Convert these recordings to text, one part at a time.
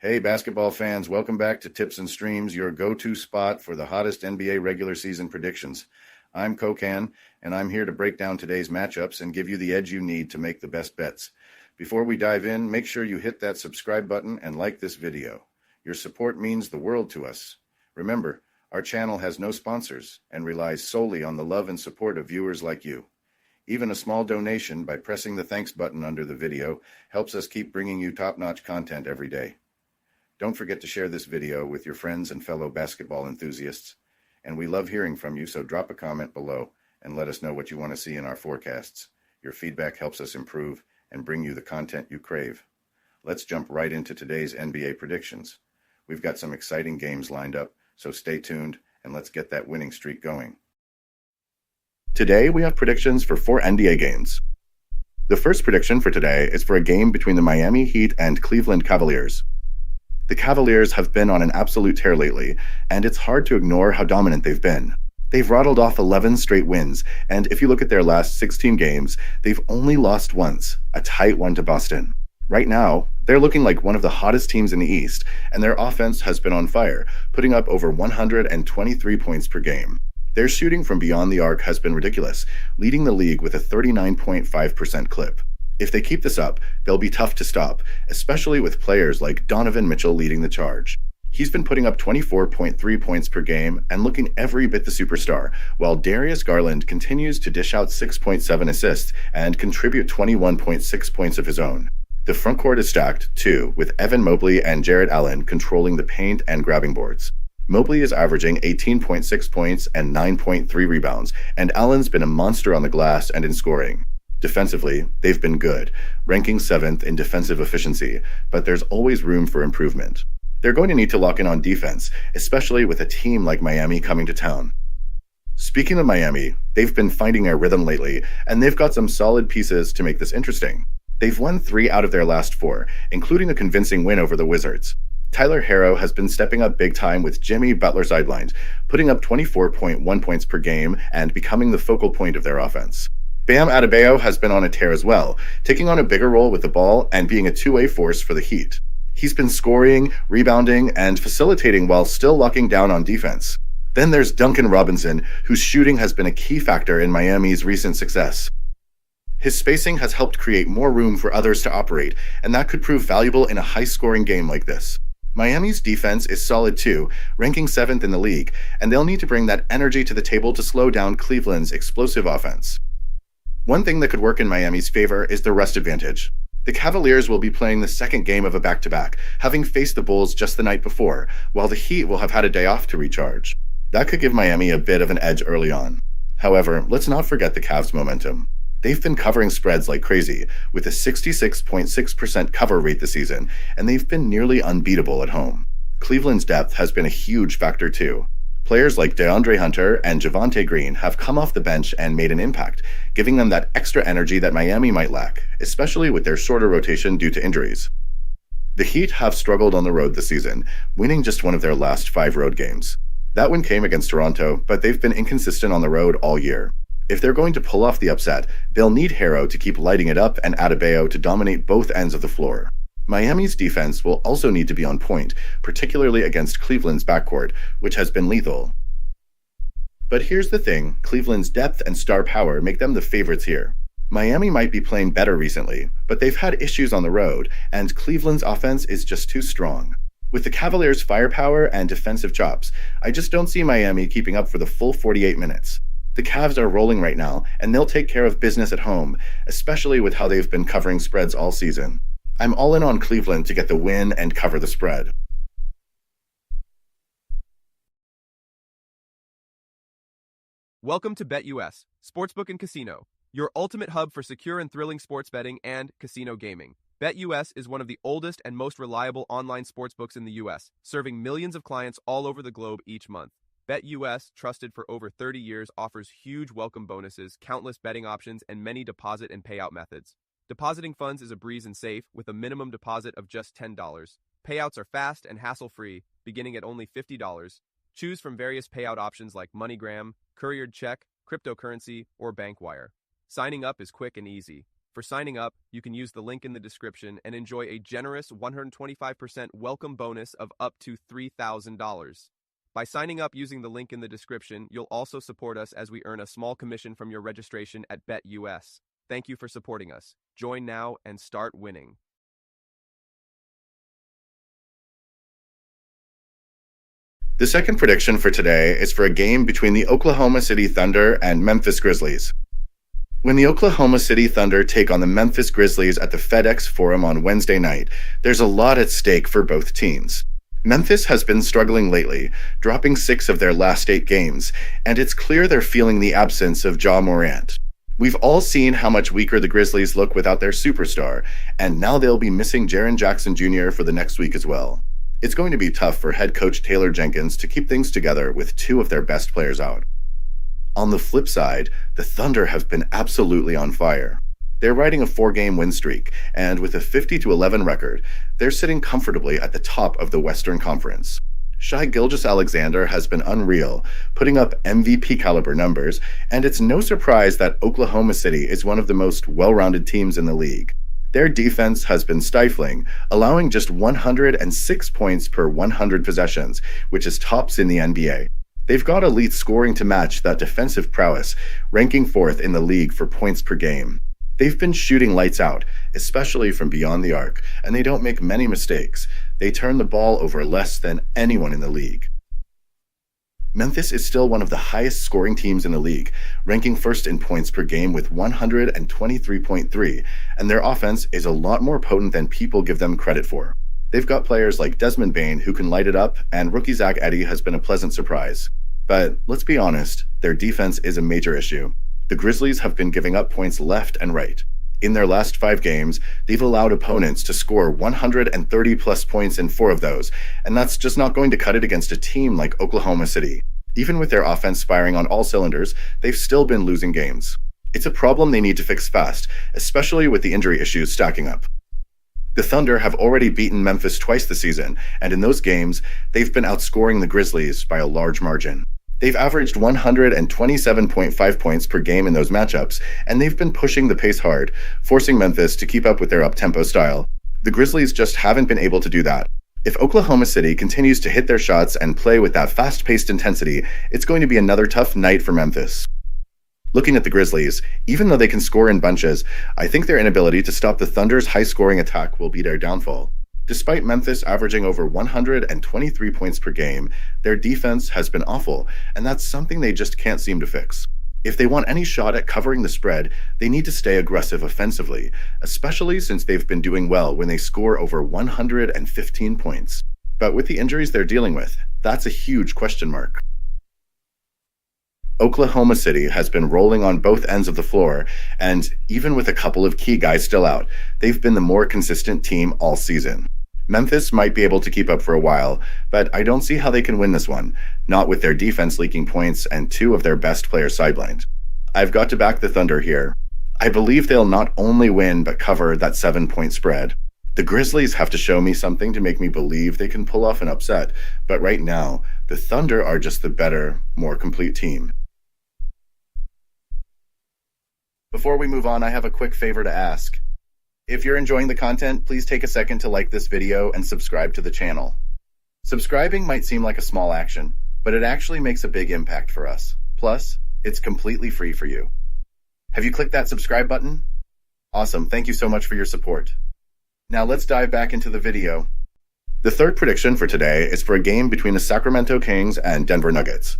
Hey, basketball fans, welcome back to Tips and Streams, your go-to spot for the hottest NBA regular season predictions. I'm Kokan, and I'm here to break down today's matchups and give you the edge you need to make the best bets. Before we dive in, make sure you hit that subscribe button and like this video. Your support means the world to us. Remember, our channel has no sponsors and relies solely on the love and support of viewers like you. Even a small donation by pressing the thanks button under the video helps us keep bringing you top-notch content every day. Don't forget to share this video with your friends and fellow basketball enthusiasts. And we love hearing from you, so drop a comment below and let us know what you want to see in our forecasts. Your feedback helps us improve and bring you the content you crave. Let's jump right into today's NBA predictions. We've got some exciting games lined up, so stay tuned and let's get that winning streak going. Today we have predictions for 4 NBA games. The first prediction for today is for a game between the Miami Heat and Cleveland Cavaliers. The Cavaliers have been on an absolute tear lately, and it's hard to ignore how dominant they've been. They've rattled off 11 straight wins, and if you look at their last 16 games, they've only lost once, a tight one to Boston. Right now, they're looking like one of the hottest teams in the East, and their offense has been on fire, putting up over 123 points per game. Their shooting from beyond the arc has been ridiculous, leading the league with a 39.5% clip. If they keep this up, they'll be tough to stop, especially with players like Donovan Mitchell leading the charge. He's been putting up 24.3 points per game and looking every bit the superstar, while Darius Garland continues to dish out 6.7 assists and contribute 21.6 points of his own. The front court is stacked, too, with Evan Mobley and Jarrett Allen controlling the paint and grabbing boards. Mobley is averaging 18.6 points and 9.3 rebounds, and Allen's been a monster on the glass and in scoring. Defensively, they've been good, ranking 7th in defensive efficiency, but there's always room for improvement. They're going to need to lock in on defense, especially with a team like Miami coming to town. Speaking of Miami, they've been finding their rhythm lately, and they've got some solid pieces to make this interesting. They've won 3 out of their last 4, including a convincing win over the Wizards. Tyler Herro has been stepping up big time with Jimmy Butler sidelines, putting up 24.1 points per game and becoming the focal point of their offense. Bam Adebayo has been on a tear as well, taking on a bigger role with the ball and being a two-way force for the Heat. He's been scoring, rebounding, and facilitating while still locking down on defense. Then there's Duncan Robinson, whose shooting has been a key factor in Miami's recent success. His spacing has helped create more room for others to operate, and that could prove valuable in a high-scoring game like this. Miami's defense is solid too, ranking 7th in the league, and they'll need to bring that energy to the table to slow down Cleveland's explosive offense. One thing that could work in Miami's favor is the rest advantage. The Cavaliers will be playing the second game of a back-to-back, having faced the Bulls just the night before, while the Heat will have had a day off to recharge. That could give Miami a bit of an edge early on. However, let's not forget the Cavs' momentum. They've been covering spreads like crazy, with a 66.6% cover rate this season, and they've been nearly unbeatable at home. Cleveland's depth has been a huge factor too. Players like DeAndre Hunter and Javonte Green have come off the bench and made an impact, giving them that extra energy that Miami might lack, especially with their shorter rotation due to injuries. The Heat have struggled on the road this season, winning just one of their last 5 road games. That one came against Toronto, but they've been inconsistent on the road all year. If they're going to pull off the upset, they'll need Herro to keep lighting it up and Adebayo to dominate both ends of the floor. Miami's defense will also need to be on point, particularly against Cleveland's backcourt, which has been lethal. But here's the thing, Cleveland's depth and star power make them the favorites here. Miami might be playing better recently, but they've had issues on the road, and Cleveland's offense is just too strong. With the Cavaliers' firepower and defensive chops, I just don't see Miami keeping up for the full 48 minutes. The Cavs are rolling right now, and they'll take care of business at home, especially with how they've been covering spreads all season. I'm all in on Cleveland to get the win and cover the spread. Welcome to BetUS, Sportsbook and Casino, your ultimate hub for secure and thrilling sports betting and casino gaming. BetUS is one of the oldest and most reliable online sportsbooks in the U.S., serving millions of clients all over the globe each month. BetUS, trusted for over 30 years, offers huge welcome bonuses, countless betting options, and many deposit and payout methods. Depositing funds is a breeze and safe, with a minimum deposit of just $10. Payouts are fast and hassle-free, beginning at only $50. Choose from various payout options like MoneyGram, couriered check, cryptocurrency, or bank wire. Signing up is quick and easy. For signing up, you can use the link in the description and enjoy a generous 125% welcome bonus of up to $3,000. By signing up using the link in the description, you'll also support us as we earn a small commission from your registration at BetUS. Thank you for supporting us. Join now and start winning. The second prediction for today is for a game between the Oklahoma City Thunder and Memphis Grizzlies. When the Oklahoma City Thunder take on the Memphis Grizzlies at the FedEx Forum on Wednesday night, there's a lot at stake for both teams. Memphis has been struggling lately, dropping 6 of their last 8 games, and it's clear they're feeling the absence of Ja Morant. We've all seen how much weaker the Grizzlies look without their superstar, and now they'll be missing Jaren Jackson Jr. for the next week as well. It's going to be tough for head coach Taylor Jenkins to keep things together with 2 of their best players out. On the flip side, the Thunder have been absolutely on fire. They're riding a 4-game win streak, and with a 50-11 record, they're sitting comfortably at the top of the Western Conference. Shai Gilgeous-Alexander has been unreal, putting up MVP-caliber numbers, and it's no surprise that Oklahoma City is one of the most well-rounded teams in the league. Their defense has been stifling, allowing just 106 points per 100 possessions, which is tops in the NBA. They've got elite scoring to match that defensive prowess, ranking 4th in the league for points per game. They've been shooting lights out, especially from beyond the arc, and they don't make many mistakes. They turn the ball over less than anyone in the league. Memphis is still one of the highest scoring teams in the league, ranking 1st in points per game with 123.3, and their offense is a lot more potent than people give them credit for. They've got players like Desmond Bane who can light it up, and rookie Zach Edey has been a pleasant surprise. But let's be honest, their defense is a major issue. The Grizzlies have been giving up points left and right. In their last 5 games, they've allowed opponents to score 130-plus points in 4 of those, and that's just not going to cut it against a team like Oklahoma City. Even with their offense firing on all cylinders, they've still been losing games. It's a problem they need to fix fast, especially with the injury issues stacking up. The Thunder have already beaten Memphis twice this season, and in those games, they've been outscoring the Grizzlies by a large margin. They've averaged 127.5 points per game in those matchups, and they've been pushing the pace hard, forcing Memphis to keep up with their up-tempo style. The Grizzlies just haven't been able to do that. If Oklahoma City continues to hit their shots and play with that fast-paced intensity, it's going to be another tough night for Memphis. Looking at the Grizzlies, even though they can score in bunches, I think their inability to stop the Thunder's high-scoring attack will be their downfall. Despite Memphis averaging over 123 points per game, their defense has been awful, and that's something they just can't seem to fix. If they want any shot at covering the spread, they need to stay aggressive offensively, especially since they've been doing well when they score over 115 points. But with the injuries they're dealing with, that's a huge question mark. Oklahoma City has been rolling on both ends of the floor, and even with a couple of key guys still out, they've been the more consistent team all season. Memphis might be able to keep up for a while, but I don't see how they can win this one, not with their defense leaking points and 2 of their best players sidelined. I've got to back the Thunder here. I believe they'll not only win but cover that 7-point spread. The Grizzlies have to show me something to make me believe they can pull off an upset, but right now, the Thunder are just the better, more complete team. Before we move on, I have a quick favor to ask. If you're enjoying the content, please take a second to like this video and subscribe to the channel. Subscribing might seem like a small action, but it actually makes a big impact for us. Plus, it's completely free for you. Have you clicked that subscribe button? Awesome, thank you so much for your support. Now let's dive back into the video. The third prediction for today is for a game between the Sacramento Kings and Denver Nuggets.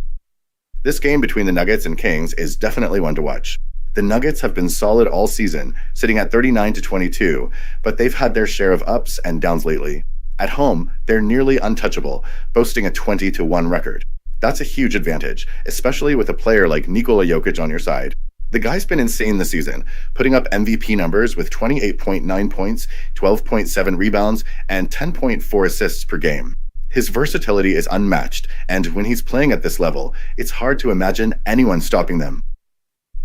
This game between the Nuggets and Kings is definitely one to watch. The Nuggets have been solid all season, sitting at 39-22, but they've had their share of ups and downs lately. At home, they're nearly untouchable, boasting a 20-1 record. That's a huge advantage, especially with a player like Nikola Jokic on your side. The guy's been insane this season, putting up MVP numbers with 28.9 points, 12.7 rebounds, and 10.4 assists per game. His versatility is unmatched, and when he's playing at this level, it's hard to imagine anyone stopping them.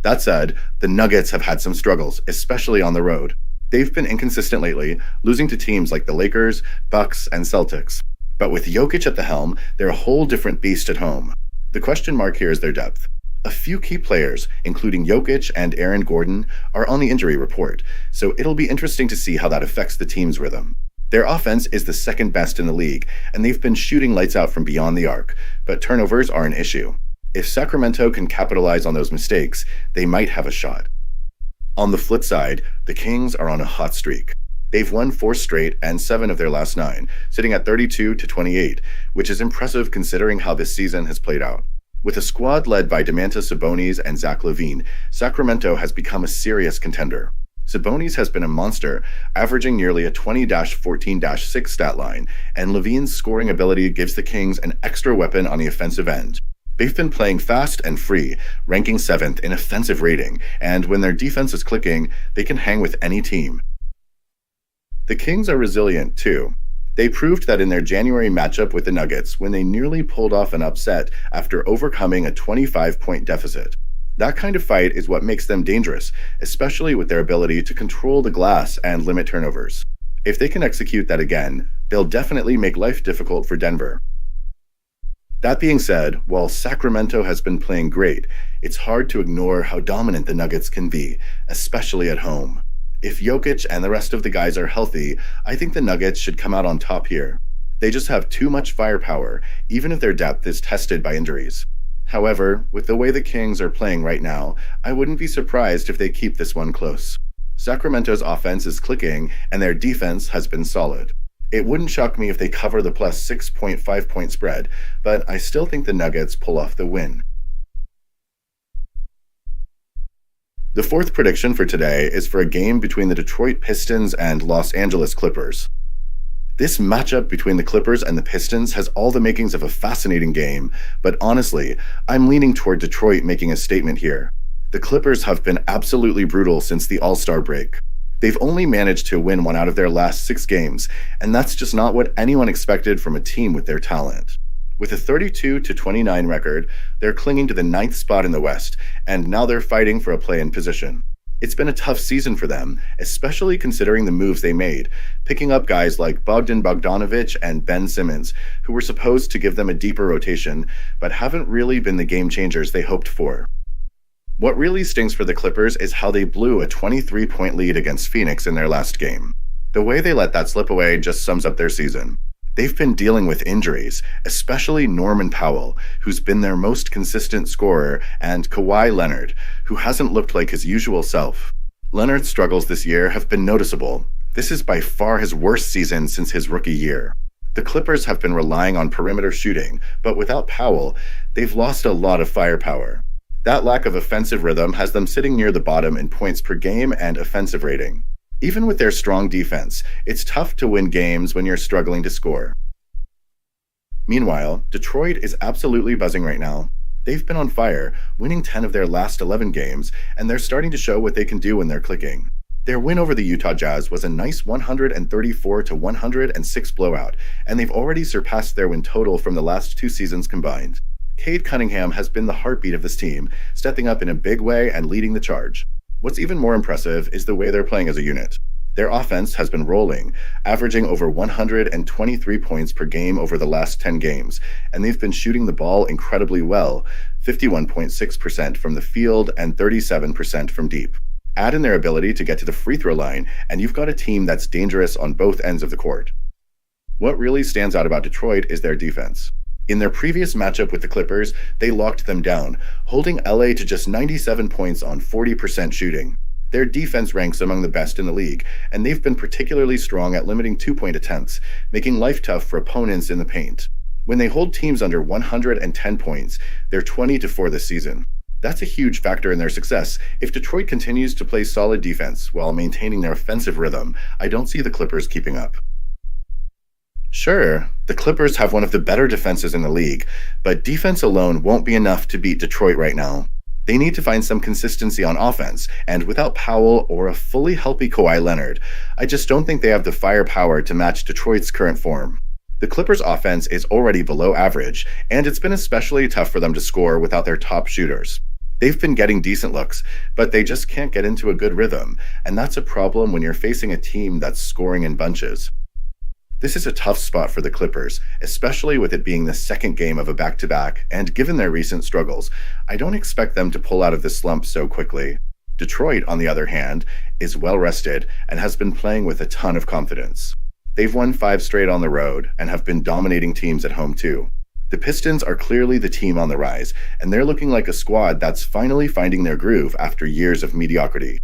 That said, the Nuggets have had some struggles, especially on the road. They've been inconsistent lately, losing to teams like the Lakers, Bucks, and Celtics. But with Jokic at the helm, they're a whole different beast at home. The question mark here is their depth. A few key players, including Jokic and Aaron Gordon, are on the injury report, so it'll be interesting to see how that affects the team's rhythm. Their offense is the second best in the league, and they've been shooting lights out from beyond the arc, but turnovers are an issue. If Sacramento can capitalize on those mistakes, they might have a shot. On the flip side, the Kings are on a hot streak. They've won 4 straight and 7 of their last 9, sitting at 32-28, which is impressive considering how this season has played out. With a squad led by Domantas Sabonis and Zach LaVine, Sacramento has become a serious contender. Sabonis has been a monster, averaging nearly a 20-14-6 stat line, and LaVine's scoring ability gives the Kings an extra weapon on the offensive end. They've been playing fast and free, ranking 7th in offensive rating, and when their defense is clicking, they can hang with any team. The Kings are resilient, too. They proved that in their January matchup with the Nuggets when they nearly pulled off an upset after overcoming a 25-point deficit. That kind of fight is what makes them dangerous, especially with their ability to control the glass and limit turnovers. If they can execute that again, they'll definitely make life difficult for Denver. That being said, while Sacramento has been playing great, it's hard to ignore how dominant the Nuggets can be, especially at home. If Jokic and the rest of the guys are healthy, I think the Nuggets should come out on top here. They just have too much firepower, even if their depth is tested by injuries. However, with the way the Kings are playing right now, I wouldn't be surprised if they keep this one close. Sacramento's offense is clicking, and their defense has been solid. It wouldn't shock me if they cover the plus 6.5 point spread, but I still think the Nuggets pull off the win. The fourth prediction for today is for a game between the Detroit Pistons and Los Angeles Clippers. This matchup between the Clippers and the Pistons has all the makings of a fascinating game, but honestly, I'm leaning toward Detroit making a statement here. The Clippers have been absolutely brutal since the All-Star break. They've only managed to win 1 out of their last 6 games, and that's just not what anyone expected from a team with their talent. With a 32-29 record, they're clinging to the 9th spot in the West, and now they're fighting for a play-in position. It's been a tough season for them, especially considering the moves they made, picking up guys like Bogdan Bogdanovic and Ben Simmons, who were supposed to give them a deeper rotation, but haven't really been the game changers they hoped for. What really stings for the Clippers is how they blew a 23-point lead against Phoenix in their last game. The way they let that slip away just sums up their season. They've been dealing with injuries, especially Norman Powell, who's been their most consistent scorer, and Kawhi Leonard, who hasn't looked like his usual self. Leonard's struggles this year have been noticeable. This is by far his worst season since his rookie year. The Clippers have been relying on perimeter shooting, but without Powell, they've lost a lot of firepower. That lack of offensive rhythm has them sitting near the bottom in points per game and offensive rating. Even with their strong defense, it's tough to win games when you're struggling to score. Meanwhile, Detroit is absolutely buzzing right now. They've been on fire, winning 10 of their last 11 games, and they're starting to show what they can do when they're clicking. Their win over the Utah Jazz was a nice 134-106 blowout, and they've already surpassed their win total from the last 2 seasons combined. Cade Cunningham has been the heartbeat of this team, stepping up in a big way and leading the charge. What's even more impressive is the way they're playing as a unit. Their offense has been rolling, averaging over 123 points per game over the last 10 games, and they've been shooting the ball incredibly well, 51.6% from the field and 37% from deep. Add in their ability to get to the free throw line, and you've got a team that's dangerous on both ends of the court. What really stands out about Detroit is their defense. In their previous matchup with the Clippers, they locked them down, holding LA to just 97 points on 40% shooting. Their defense ranks among the best in the league, and they've been particularly strong at limiting 2-point attempts, making life tough for opponents in the paint. When they hold teams under 110 points, they're 20-4 this season. That's a huge factor in their success. If Detroit continues to play solid defense while maintaining their offensive rhythm, I don't see the Clippers keeping up. Sure, the Clippers have one of the better defenses in the league, but defense alone won't be enough to beat Detroit right now. They need to find some consistency on offense, and without Powell or a fully healthy Kawhi Leonard, I just don't think they have the firepower to match Detroit's current form. The Clippers' offense is already below average, and it's been especially tough for them to score without their top shooters. They've been getting decent looks, but they just can't get into a good rhythm, and that's a problem when you're facing a team that's scoring in bunches. This is a tough spot for the Clippers, especially with it being the second game of a back-to-back, and given their recent struggles, I don't expect them to pull out of this slump so quickly. Detroit, on the other hand, is well rested and has been playing with a ton of confidence. They've won 5 straight on the road and have been dominating teams at home too. The Pistons are clearly the team on the rise, and they're looking like a squad that's finally finding their groove after years of mediocrity.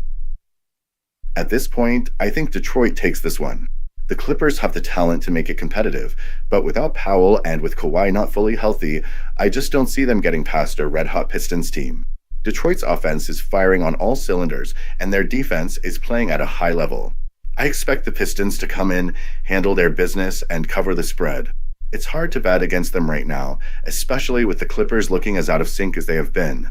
At this point, I think Detroit takes this one. The Clippers have the talent to make it competitive, but without Powell and with Kawhi not fully healthy, I just don't see them getting past a red-hot Pistons team. Detroit's offense is firing on all cylinders, and their defense is playing at a high level. I expect the Pistons to come in, handle their business, and cover the spread. It's hard to bet against them right now, especially with the Clippers looking as out of sync as they have been.